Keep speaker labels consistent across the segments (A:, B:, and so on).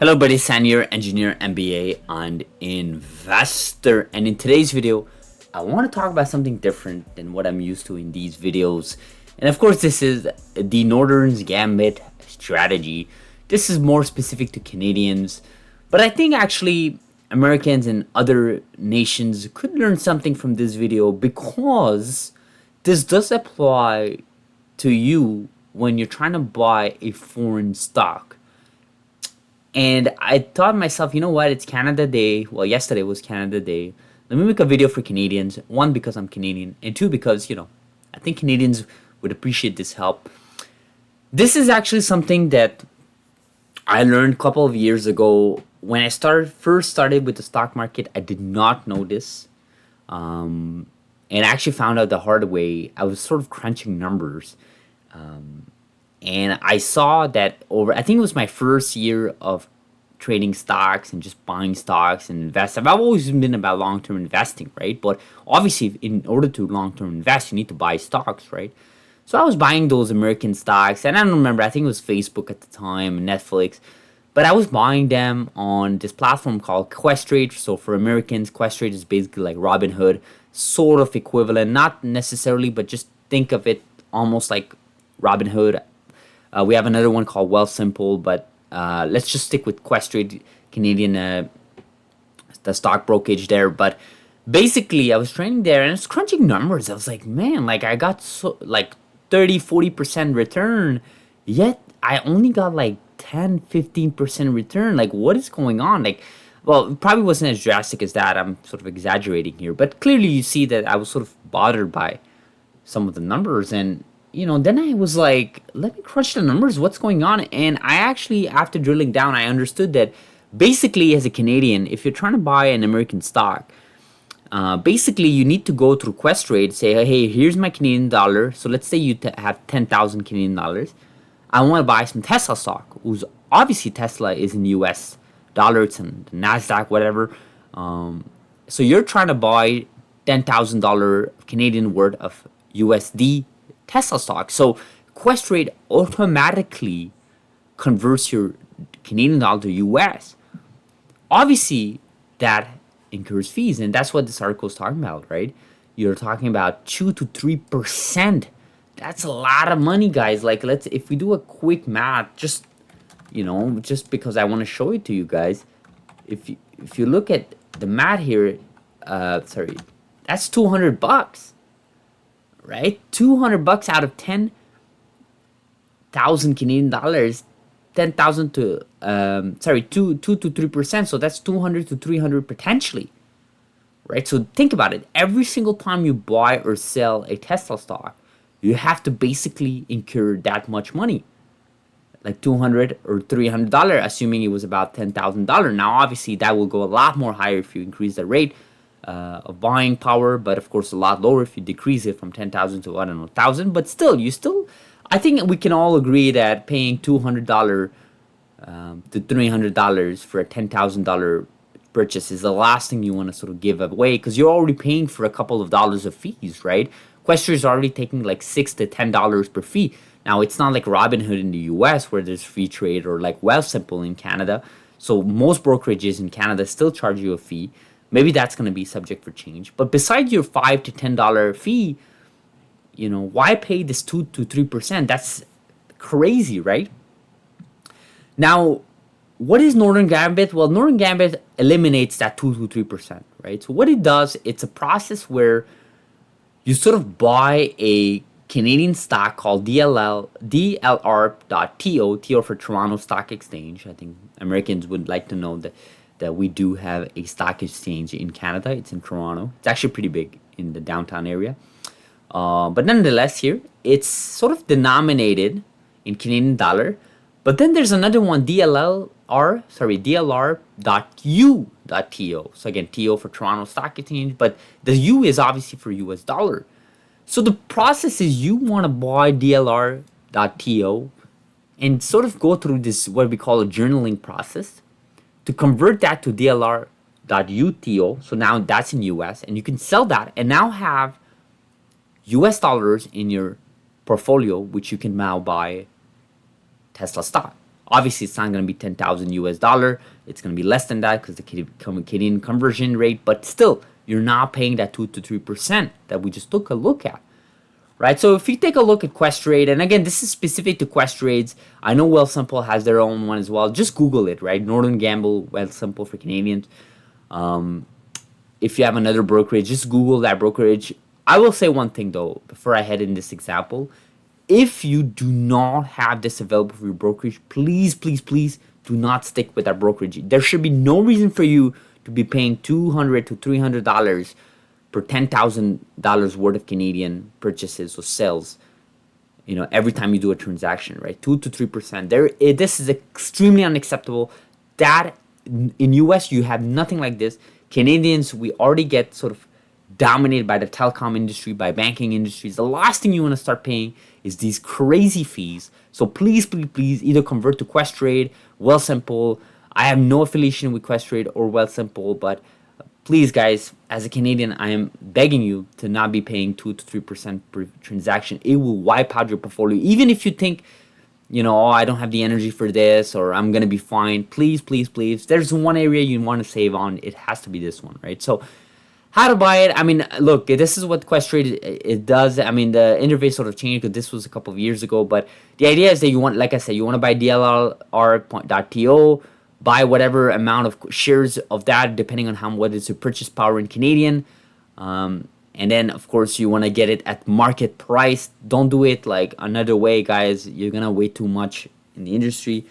A: Hello buddy, San here, engineer, MBA, and investor. And in today's video, I want to talk about something different than what I'm used to in these videos. And of course, this is the Northern's Gambit strategy. This is more specific to Canadians, but I think actually Americans and other nations could learn something from this video because this does apply to you when you're trying to buy a foreign stock. And I thought to myself, you know what? It's Canada Day. Well, yesterday was Canada Day. Let me make a video for Canadians. One, because I'm Canadian. And two, because, I think Canadians would appreciate this help. This is actually something that I learned a couple of years ago. When I first started with the stock market, I did not know this. And I actually found out the hard way. I was sort of crunching numbers. And I saw that I think it was my first year of trading stocks and just buying stocks and investing. I've always been about long-term investing, right? But obviously, in order to long-term invest, you need to buy stocks, right? So I was buying those American stocks, and I don't remember, I think it was Facebook at the time, Netflix. But I was buying them on this platform called Questrade. So for Americans, Questrade is basically like Robinhood, sort of equivalent, not necessarily, but just think of it almost like Robinhood. We have another one called Wealthsimple, but let's just stick with Questrade, Canadian, the stock brokerage there. But basically, I was trading there and it's crunching numbers. I was like, man, like I got 30-40% return, yet I only got like 10-15% return. Like, what is going on? Like, well, it probably wasn't as drastic as that. I'm sort of exaggerating here, but clearly you see that I was sort of bothered by some of the numbers. And then I was like, let me crunch the numbers. What's going on? And I actually, after drilling down, I understood that basically as a Canadian, if you're trying to buy an American stock, basically you need to go through Questrade, say, hey, here's my Canadian dollar. So let's say you have 10,000 Canadian dollars. I want to buy some Tesla stock, who's obviously Tesla is in US dollar. It's in the NASDAQ, whatever. So you're trying to buy $10,000 Canadian worth of USD Tesla stock. So Questrade automatically converts your Canadian dollar to US. Obviously, that incurs fees, and that's what this article is talking about, right? You're talking about 2 to 3%. That's a lot of money, guys. Like, if we do a quick math, just because I want to show it to you guys. If you look at the math here, that's $200. Right? $200 out of 10,000 Canadian dollars, 10,000 to 2 to 3%. So that's 200 to 300 potentially. Right? So think about it. Every single time you buy or sell a Tesla stock, you have to basically incur that much money, like $200 or $300, assuming it was about $10,000. Now, obviously, that will go a lot more higher if you increase the rate of buying power, but of course a lot lower if you decrease it from 10,000 to 1,000. But still, I think we can all agree that paying $200 to $300 for a $10,000 purchase is the last thing you want to sort of give away, because you're already paying for a couple of dollars of fees, right? Questrade is already taking like $6 to $10 per fee. Now, it's not like Robinhood in the US where there's free trade, or like Wealthsimple in Canada. So most brokerages in Canada still charge you a fee. Maybe that's going to be subject for change. But besides your $5 to $10 fee, why pay this 2 to 3%? That's crazy, right? Now, what is Northern Gambit? Well, Northern Gambit eliminates that 2 to 3%, right? So what it does, it's a process where you sort of buy a Canadian stock called DLR.TO, TO for Toronto Stock Exchange. I think Americans would like to know that we do have a stock exchange in Canada. It's in Toronto. It's actually pretty big in the downtown area. But nonetheless, here, it's sort of denominated in Canadian dollar. But then there's another one, DLR.U.TO. So again, TO for Toronto Stock Exchange, but the U is obviously for US dollar. So the process is you want to buy DLR.TO and sort of go through this, what we call a journaling process, to convert that to DLR.UTO. So now that's in US, and you can sell that and now have US dollars in your portfolio, which you can now buy Tesla stock. Obviously, it's not going to be 10,000 US dollar. It's going to be less than that because the Canadian conversion rate. But still, you're not paying that 2 to 3% that we just took a look at, right? So if you take a look at Questrade, and again, this is specific to Questrades. I know Wealthsimple has their own one as well. Just Google it, right? Northern Gamble, Wealthsimple for Canadians. If you have another brokerage, just Google that brokerage. I will say one thing though, before I head in this example. If you do not have this available for your brokerage, please, please, please do not stick with that brokerage. There should be no reason for you to be paying $200 to $300 per $10,000 worth of Canadian purchases or sales. Every time you do a transaction, right? 2 to 3%. This is extremely unacceptable. That in US you have nothing like this. Canadians, we already get sort of dominated by the telecom industry, by banking industries. The last thing you want to start paying is these crazy fees. So please, please, please either convert to Questrade, Wealthsimple. I have no affiliation with Questrade or Wealthsimple, but please, guys, as a Canadian, I am begging you to not be paying 2 to 3% per transaction. It will wipe out your portfolio. Even if you think, oh, I don't have the energy for this, or I'm going to be fine. Please, please, please. There's one area you want to save on. It has to be this one, right? So how to buy it? I mean, look, this is what Questrade it does. I mean, the interface sort of changed because this was a couple of years ago. But the idea is that you want, like I said, you want to buy DLR.to, buy whatever amount of shares of that, depending on what is your purchase power in Canadian. And then, of course, you want to get it at market price. Don't do it like another way, guys. You're going to wait too much in the industry.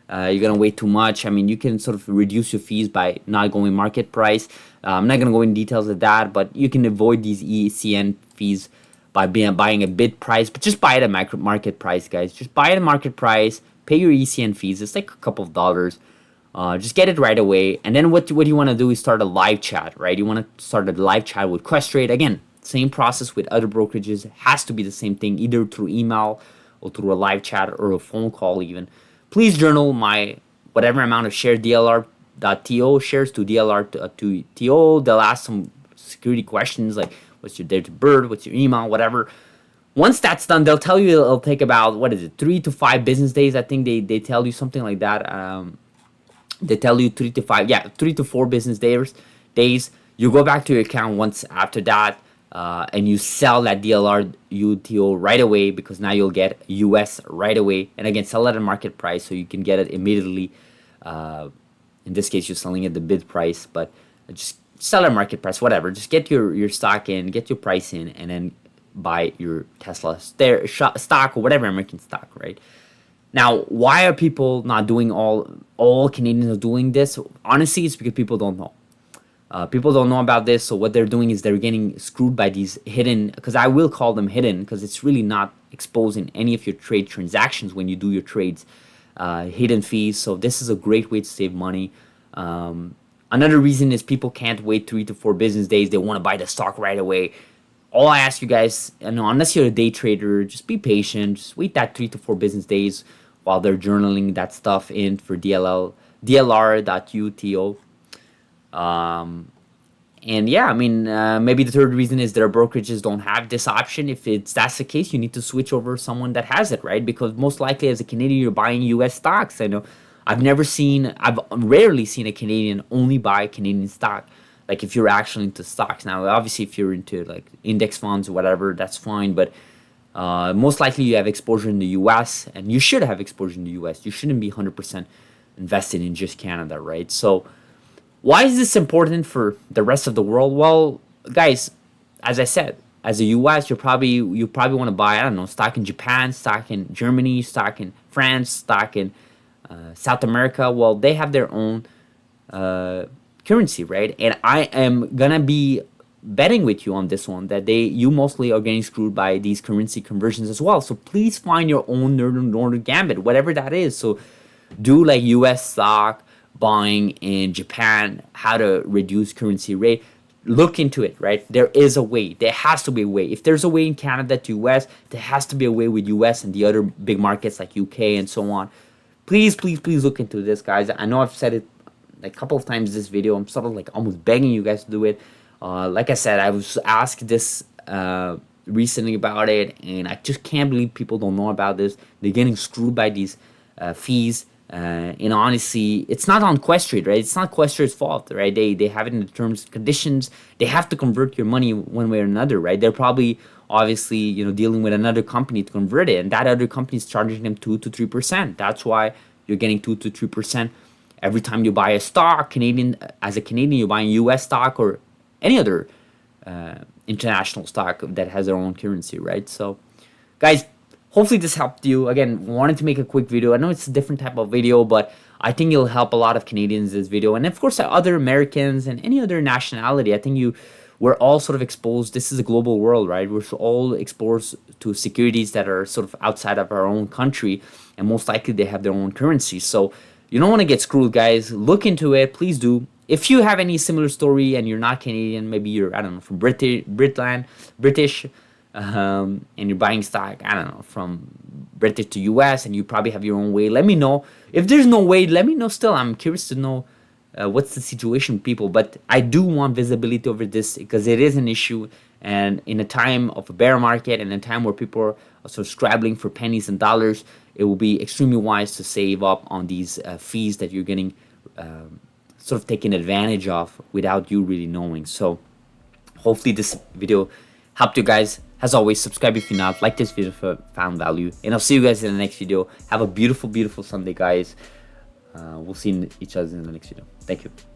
A: You're going to wait too much. I mean, you can sort of reduce your fees by not going market price. I'm not going to go in details of that, but you can avoid these ECN fees by buying a bid price. But just buy it at market price, guys. Just buy it at market price. Pay your ECN fees. It's like a couple of dollars. Just get it right away. And then what you want to do is start a live chat, right? You want to start a live chat with Questrade. Again, same process with other brokerages. It has to be the same thing, either through email or through a live chat or a phone call even. Please journal my whatever amount of shared DLR.to shares to DLR.to. They'll ask some security questions like what's your date of birth, what's your email, whatever. Once that's done, they'll tell you it'll take about, 3 to 5 business days. I think they tell you something like that. They tell you 3 to 4 business days. You go back to your account once after that, and you sell that DLR.to right away, because now you'll get US right away. And again, sell at a market price so you can get it immediately. In this case, you're selling at the bid price, but just sell at market price, whatever. Just get your stock in, get your price in, and then buy your Tesla stock or whatever American stock, right? Now, why are people not doing all Canadians are doing this? Honestly, it's because people don't know. People don't know about this, so what they're doing is they're getting screwed by these hidden, because I will call them hidden, because it's really not exposed in any of your trade transactions when you do your trades, hidden fees. So this is a great way to save money. Another reason is people can't wait 3 to 4 business days. They want to buy the stock right away. All I ask you guys, unless you're a day trader, just be patient. Just wait that 3 to 4 business days while they're journaling that stuff in for DLR.to. And yeah, I mean, maybe the third reason is their brokerages don't have this option. If that's the case, you need to switch over someone that has it, right? Because most likely as a Canadian, you're buying US stocks. I know I've rarely seen a Canadian only buy Canadian stock. Like if you're actually into stocks. Now, obviously, if you're into like index funds or whatever, that's fine. But most likely you have exposure in the US, and you should have exposure in the US. You shouldn't be 100% invested in just Canada, right? So why is this important for the rest of the world? Well, guys, as I said, as a US, you probably want to buy, I don't know, stock in Japan, stock in Germany, stock in France, stock in South America. Well, they have their own currency, right? And I am gonna be betting with you on this one that you mostly are getting screwed by these currency conversions as well. So please find your own northern gambit, whatever that is. So do like US stock buying in Japan, how to reduce currency rate. Look into it, right? There is a way. There has to be a way. If there's a way in Canada to US, there has to be a way with US and the other big markets like UK and so on. Please, please, please look into this, guys. I know I've said it like a couple of times in this video. I'm sort of like almost begging you guys to do it. Like I said, I was asked this recently about it, and I just can't believe people don't know about this. They're getting screwed by these fees And honestly, it's not on Questrade, right? It's not Questrade's fault, right? They have it in the terms and conditions. They have to convert your money one way or another, right? They're probably obviously dealing with another company to convert it, and that other company is charging them 2 to 3%. That's why you're getting 2 to 3% every time you buy a stock. As a Canadian, you're buying U.S. stock or any other international stock that has their own currency, right? So, guys, hopefully this helped you. Again, wanted to make a quick video. I know it's a different type of video, but I think it'll help a lot of Canadians, this video, and of course other Americans and any other nationality. I think we're all sort of exposed. This is a global world, right? We're all exposed to securities that are sort of outside of our own country, and most likely they have their own currency. So you don't want to get screwed, guys. Look into it, please do. If you have any similar story and you're not Canadian, maybe you're, I don't know, from British, and you're buying stock, I don't know, from British to US, and you probably have your own way, let me know. If there's no way, let me know still. I'm curious to know what's the situation with people. But I do want visibility over this because it is an issue. And in a time of a bear market and a time where people are sort of scrabbling for pennies and dollars, it will be extremely wise to save up on these fees that you're getting sort of taken advantage of without you really knowing. So hopefully this video helped you guys. As always, subscribe if you're not. Like this video if you found value. And I'll see you guys in the next video. Have a beautiful, beautiful Sunday, guys. We'll see each other in the next video. Thank you.